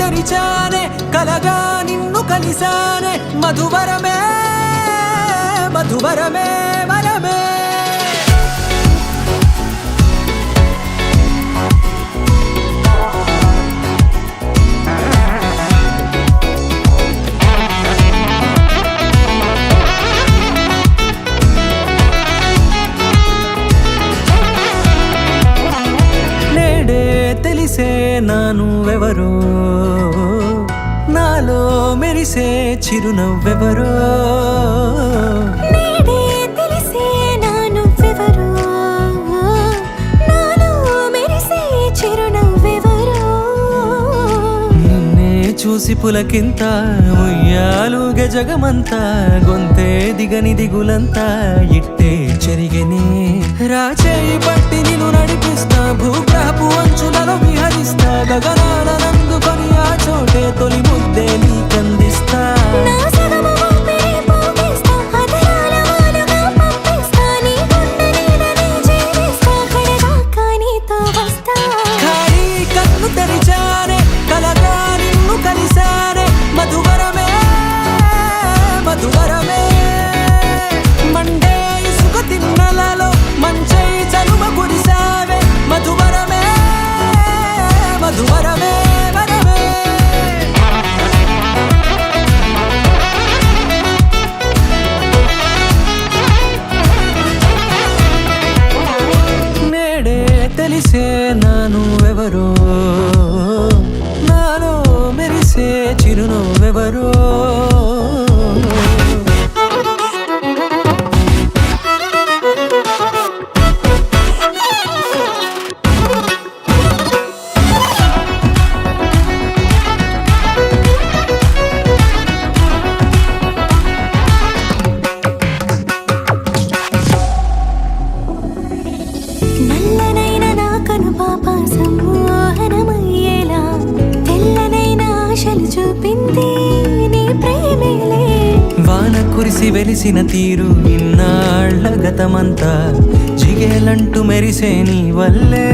తెరిచానే కలగా నిన్ను కలిసానే మధువరమే మధువరమే వరమే తెలిసే నానువెవరో నాలో మెరిసే చిరునవ్వెవరో నేడే తెలిసే నానువెవరో నాలో మెరిసే చిరునవ్వెవరో నిన్నే చూసి పులకింత ఉయ్యాలుగే జగమంతా గొంతే దిగని దిగులంతా ఇట్టే చెరిగని రాచేయి పట్టి నిన్ను నడిపిస్తా భూగ్రహపు అంచులలో విహరిస్తా గగనాల నందుకొని ఆ చోటే తొలి ముద్దే నీకందిస్తా నా సగము ఊపిరి పోగేస్తా అదరాల వాలుగా పంపిస్తా నీ గుండె నీడనే చేరిస్తా కడదాకా నీతో వస్తా ఖాళీ కన్ను తెరిచానే కలగా నిన్ను కలిసానే మధువరమే మధువరమే మండే ఇసుక తిన్నలలో మంచై చలుమ కురిసావే మధువరమే మధువరమే వరమే నేడే తెలిసే నానువెవరో నాలో మెరిసే చిరునవ్వెవరో నల్లనైన నా కనుపాప సమ్మోహనమయ్యేలా తెల్లనైన ఆశలు చూపింది నీ ప్రేమేలే వాన కురిసి వెలిసిన తీరు ఇన్నాళ్ల గతమంతా జిగేలంటూ మెరిసే నీ వల్లే